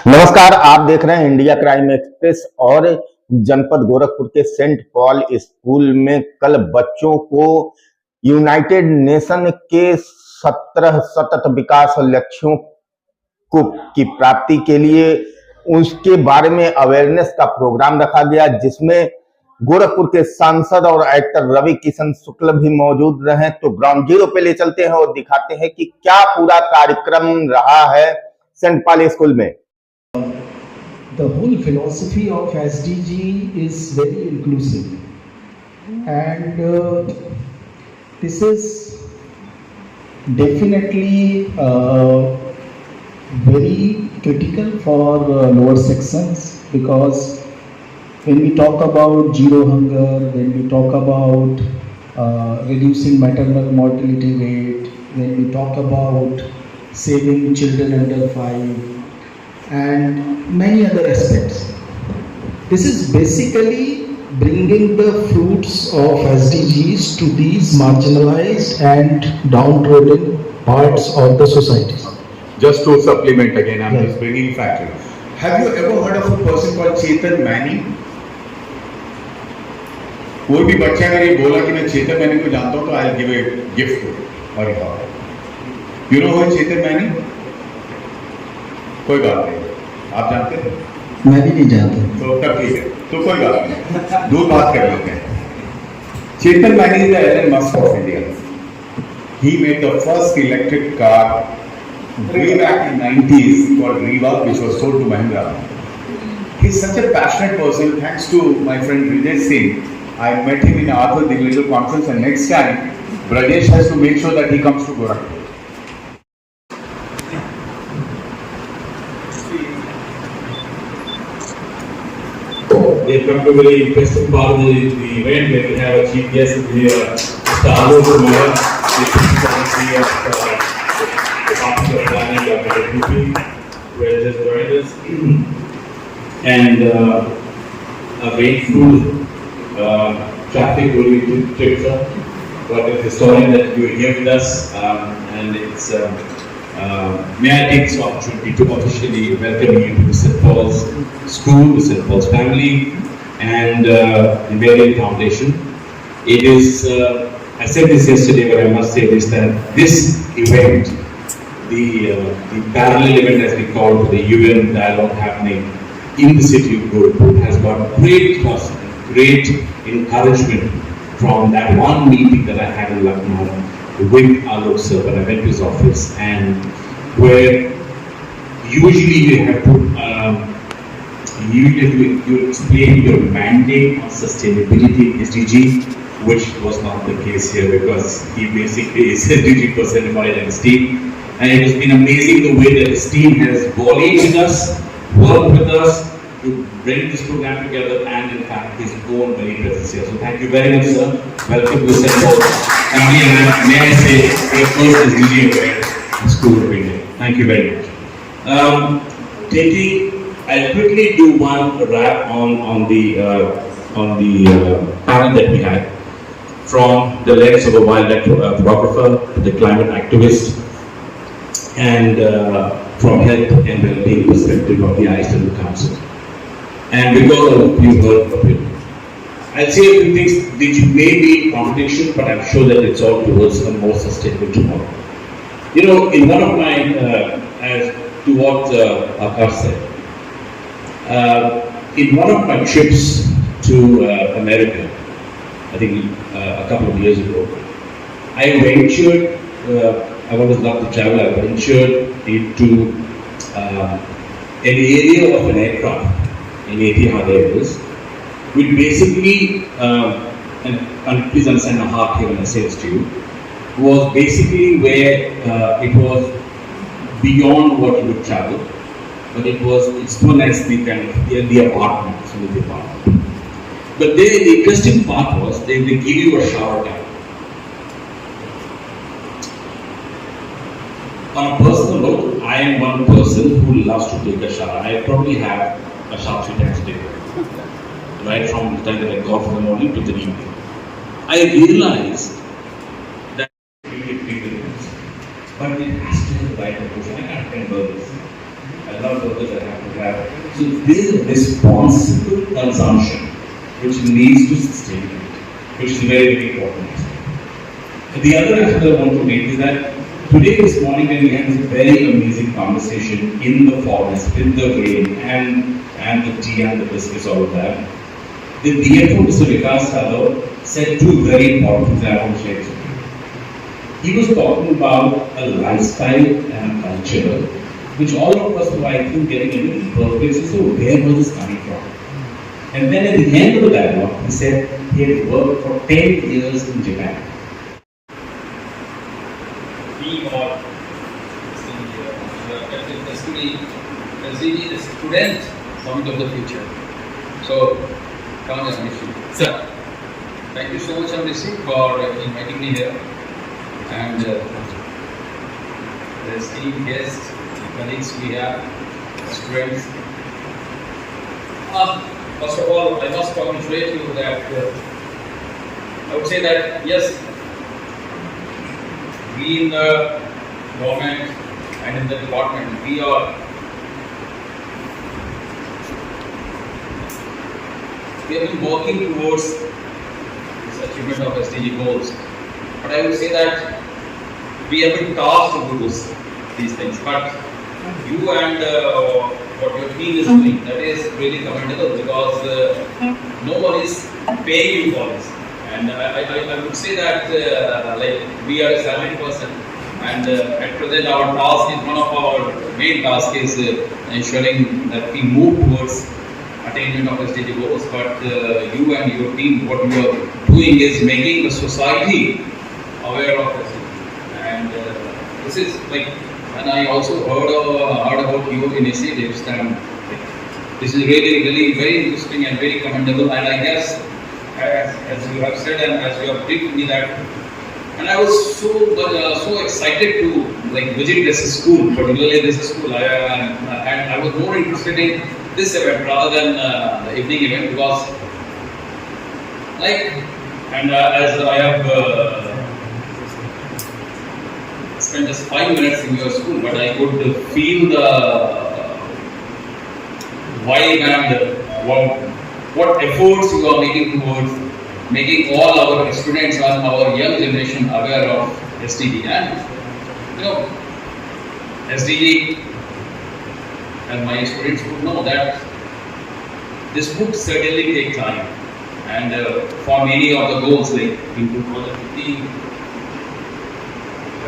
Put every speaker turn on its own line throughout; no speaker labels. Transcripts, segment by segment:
नमस्कार, आप देख रहे हैं इंडिया क्राइम एक्सप्रेस। और जनपद गोरखपुर के सेंट पॉल स्कूल में कल बच्चों को यूनाइटेड नेशन के 17 सतत विकास लक्ष्यों को की प्राप्ति के लिए उसके बारे में अवेयरनेस का प्रोग्राम रखा गया, जिसमें गोरखपुर के सांसद और एक्टर रवि किशन शुक्ल भी मौजूद रहे। तो ग्राउंड जीरो पे ले चलते हैं और दिखाते हैं कि क्या पूरा कार्यक्रम रहा है सेंट पॉल स्कूल में।
The whole philosophy of SDG is very inclusive, and this is definitely very critical for lower sections, because when we talk about zero hunger, when we talk about reducing maternal mortality rate, when we talk about saving children under 5, and many other aspects. This is basically bringing the fruits of SDGs to these marginalized and downtrodden parts of the society.
Just to supplement again, I'm just bringing factor. Have you ever heard of a person called Chetan Mani? कोई भी बच्चा अगर ये बोला कि मैं चेतन many को जानता हूँ तो I'll give a gift to him or her. You know who is Chetan Mani? कोई बात नहीं, आप जानते हैं?
मैं भी नहीं जानता।
तो तब ठीक है, तो कोई बात नहीं, दूर बात कर लेते हैं। चेतन many is the Elon Musk of India. He made the first electric car way back in 90s called Riva, which was sold to Mahindra. He's such a passionate person. Thanks to my friend Vijay Singh, I met him in Arthur the little conference, and next time Brajesh has to make sure that he comes to Gorakhpur.
They've come to a very interesting part of the event where we have a chief guest here, Mr. Alok Kumar, the Chief Secretary of the Department of Planning, Dr. Rupi, who has just joined us, and a grateful traffic will be trip, sir. What a historian that you are here with us, and it's may I take this opportunity to officially welcome you to the St. Paul's School, the St. Paul's family, and the Marian Foundation. It is, I said this yesterday, but I must say this, that this event, the parallel event as we call it, the UN dialogue happening in the city of Gorakhpur, has got great trust and great encouragement from that one meeting that I had in Lucknow with Alok sir when I went to his office, and where usually you have to explain your mandate on sustainability SDG, which was not the case here, because he basically is SDG personified in his team, and it has been amazing the way that his team has volleyed with us, worked with us to bring this program together, and in fact his own very presence here. So thank you very much, sir. Welcome to the St. Paul family, and may I say your first is really a school of India. Thank you very much. I'll quickly do one wrap on the panel that we had, from the lens of a wildlife photographer, the climate activist, and from health and well-being perspective of the Iceland Council. And because you've heard of it, I'll say a few things which may be contradiction, but I'm sure that it's all towards a more sustainable tomorrow. You know, in one of my, as to what Akash said, in one of my trips to America, I think a couple of years ago, I ventured, I always loved to travel, I ventured into an area of an aircraft in Etihad Airways, which basically, and please understand my heart here when I say this to you, was basically where it was beyond what you would travel, but it's known as the kind of the apartment, the apartment. But then the interesting part was they give you a shower time. On a personal note, I am one person who loves to take a shower. I probably have a shower 3 times a day, right from the time that I go out in the morning to the evening. I realized that but it has to have the right approach. I can't handle this. I love burgers, I have to try So this is responsible consumption, which leads to sustainability, which is very, very important. The other aspect I want to make is that today, this morning, when we had this very amazing conversation in the forest with the grain and the tea and the biscuits, all of that, the DFO, Mr. Vikas Yadav, said two very important things I want to share. He was talking about a lifestyle and a culture, which all of us were, I think, getting a little perplexed. So, where was this coming from? And then at the end of the dialogue, he said he had worked for 10 years in Japan.
Or SDG, the student summit of the future. So, come on, Amishi. Sir, thank you so much, Amishi, for inviting me here. And the esteemed guests, colleagues we have, students. First of all, I must congratulate you that I would say that yes, we in the government and in the department, we have been working towards this achievement of SDG goals. But I would say that we have been tasked to do these things. But you and what your team is doing, that is really commendable, because no one is paying you for this. And I would say that like we are a salaried person, and at present our task is, one of our main tasks is ensuring that we move towards attainment of SDG goals. But you and your team, what you are doing is making the society aware of SDG. And this is like, and I also heard about your initiatives, and this is really, really very interesting and very commendable. And I guess, as you have said and as you have briefed me that, and I was so excited to like visit this school, particularly this school, and I was more interested in this event rather than the evening event, because like, and as I have spent just 5 minutes in your school, but I could feel the vibe and what efforts you are making towards making all our students and our young generation aware of SDG. And you know, SDG, and my students would know that this would certainly take time. And for many of the goals, like in 2015,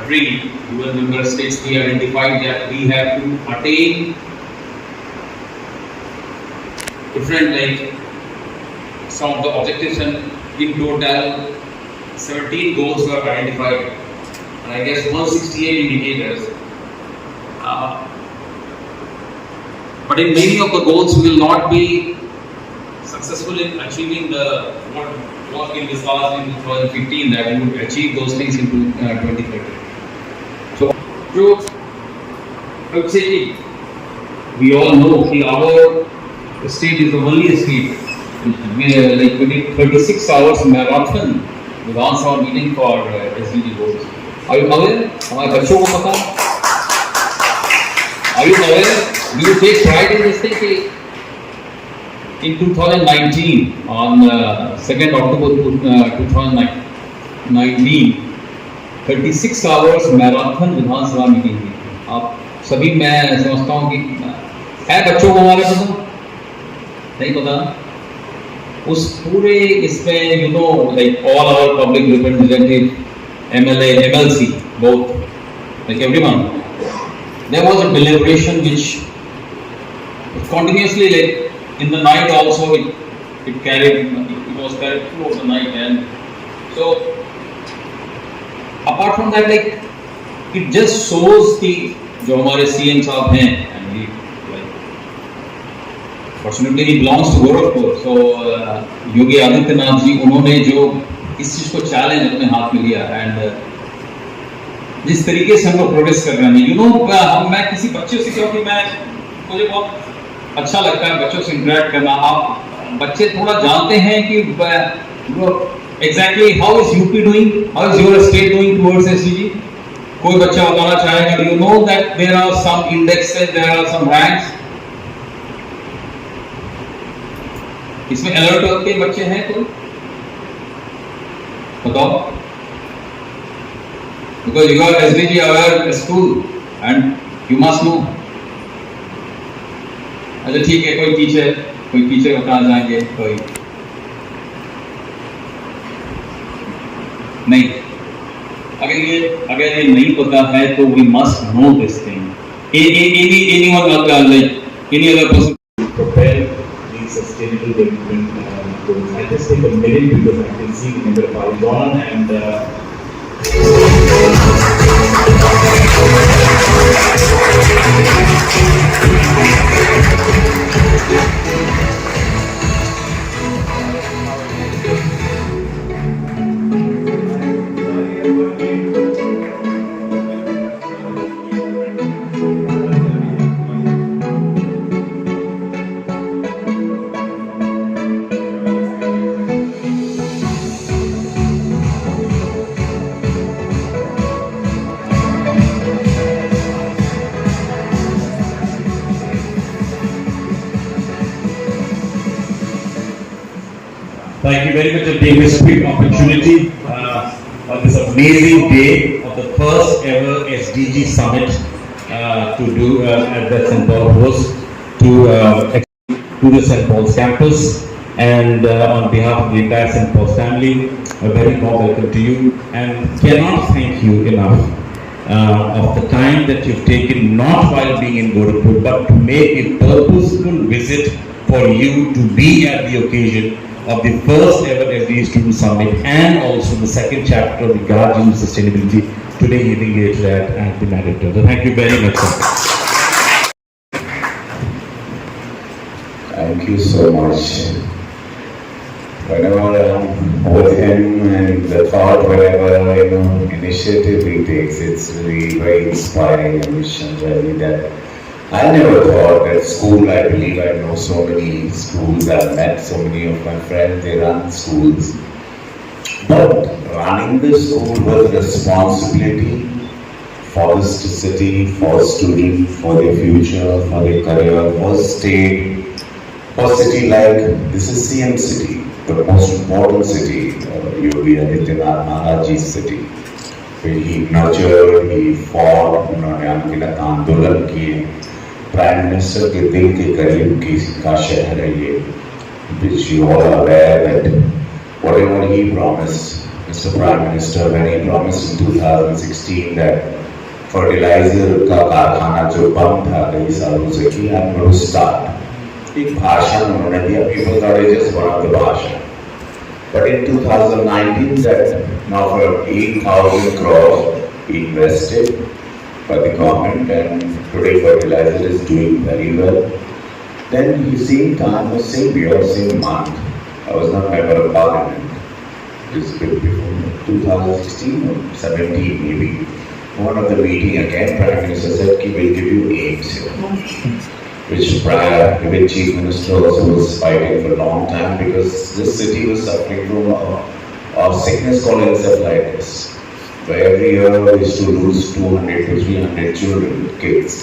every UN member states, we identified that we have to attain different, like some of the objectives, and in total 17 goals were identified, and I guess 168 indicators. But in many of the goals, we will not be successful in achieving the what was been discussed in 2015, that we would achieve those things in 2030. So, I would say we all know that our state is the only state like we did 36 hours marathon without our meeting for SDG goals. Are you aware? हमारे बच्चों को पता? Are you aware? Do you take pride in this thing? In 2019, on 2nd October 2019, 36 hours marathon Vidhan Sabha meeting हुई. आप सभी, मैं समझता हूँ कि है बच्चों को हमारे पता नहीं पता. उस पूरे इसमें you know, like all our public representative, MLA, MLC, both, like everyone, there was a deliberation which continuously, like in the night also, it was carried throughout the night. And so apart from that, like it just shows the जो हमारे CM साहब हैं, and he fortunately he belongs to gorakhpur, so Yogi Adityanath ji, उन्होंने जो इस चीज को challenge अपने हाथ में लिया, एंड जिस तरीके से हम लोग प्रोग्रेस कर रहे हैं, यू नो, मैं किसी बच्चे से, क्योंकि मुझे बहुत अच्छा लगता है बच्चों से इंटरेक्ट करना. आप बच्चे थोड़ा जानते हैं कि exactly how is UP doing, how is your state doing towards SDG. कोई बच्चा बताना चाहेगा, you know that there are some indexes, there are some ranks. इसमें अलर्ट के बच्चे हैं कोई? बताओ। Because you are SDG aware school and you must know. अच्छा ठीक है, कोई टीचर बता जाएंगे? कोई नहीं। अगर ये नहीं पता है तो we must know this thing. Anyone like any other person
propel the sustainable development goals. I just take a minute because I can see the number of hours on and thank you very much for taking this quick opportunity on this amazing day of the first ever SDG summit to do at the St. Paul House to the St. Paul's campus, and on behalf of the entire St. Paul's family, a very warm welcome to you, and cannot thank you enough of the time that you've taken, not while being in Gorakhpur, but to make a purposeful visit for you to be at the occasion of the first ever SDG Student Summit and also the second chapter of the Guardian Sustainability today evening later at the Mandator. So thank you very much, sir.
Thank you so much. Whenever I'm with him and the thought, whatever initiative he takes, it's really very inspiring and mission really that I never thought at school. I believe I know so many schools. I've met so many of my friends. They run schools, but running the school was a responsibility for the city, for students, for their future, for their career, for state, for city like this is CM city, the most important city, Yogi Adityanath Maharaj's city. He nurtured, he fought, उन्होंने अनगिनत आंदोलन किए. Prime minister के दिल के करीब का शहर है ये, which you all are aware that whatever he promised, Mr. Prime Minister, when he promised in 2016 that fertilizer का कारखाना जो बंद था कई सालों से कि I'm going to start, एक भाषण उन्होंने दिया. People thought it just one of the भाषण, but in 2019 that now for 8,000 crores invested by the government, and today fertilizer is doing very well. Then the same time, the same year, same month, I was not member of parliament. This bit before 2016 or 17 maybe. One of the meeting again, Prime Minister said, "Ki we'll give you aims here," which Chief Minister also was fighting for a long time because this city was suffering from a sickness called encephalitis. Where every year we used to lose 200 to 300 children, kids.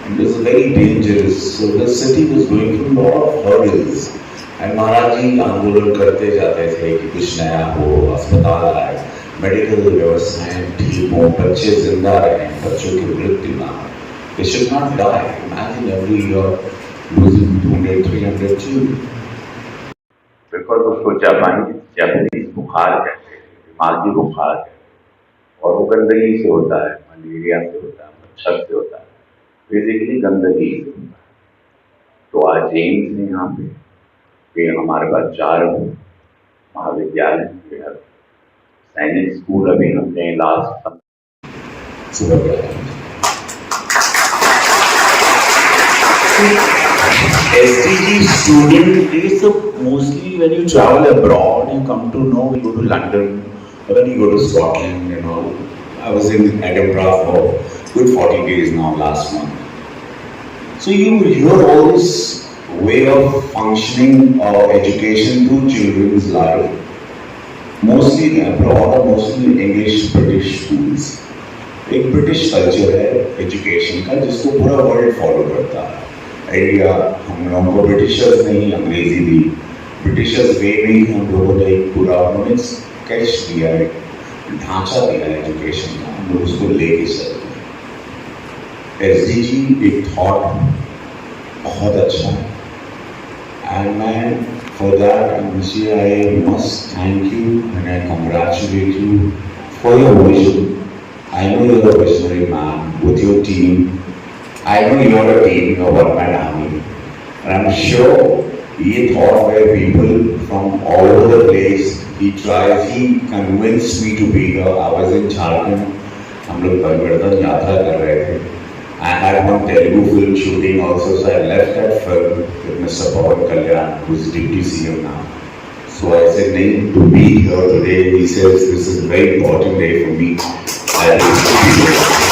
And this is very dangerous. So the city was going through a lot of hurdles. And Maharaj ji आंदोलन करते जाते थे कि कुछ नया हो, अस्पताल आए, मेडिकल व्यवस्थाएं ठीक हो, बच्चे जिंदा रहें, बच्चों की मृत्यु ना हो. They should not die. Imagine every year losing 200, 300 children.
बिल्कुल उसको जापानीज बुखार कहते हैं, दिमागी बुखार है, और वो गंदगी से होता है, मलेरिया से होता है, मच्छर से होता है, बेसिकली गंदगी से होता है. तो आज एम्स ने यहाँ पे हमारे पास 4 महाविद्यालय, सैनिक स्कूल अभी हमने last
SDG student is mostly when you travel abroad, you come to know, you go to London, or then you go to Scotland, I was in Edinburgh for good 40 days now last month. So you hear all this way of functioning or education to children's life, mostly abroad or mostly English British schools. एक British culture है education का जिसको पूरा world follow करता है. India हम लोगों को ब्रिटिशर्स ने ही अंग्रेजी दी, ब्रिटिशर्स वे में ही हम लोगों ने एक पूरा उन्होंने स्केच दिया है, ढांचा दिया है एजुकेशन का, हम लोग उसको लेके चलते हैं। SDG एक थॉट बहुत अच्छा है, एंड मैं for that, Mr. I must thank you and I congratulate you for your vision. I know you're a visionary man with your team. I know you're a team, you're a one-man army. And I'm sure he thought where people from all over the place, he convinced me to be here. I was in Jharkhand, हम लोग परिवर्तन यात्रा कर रहे थे. I had one Telugu film shooting also, so I left that film with Mr. Pawan Kalyan, who's Deputy CM now. So I said, "Nahin, to be here today," he says, "This is a very important day for me." I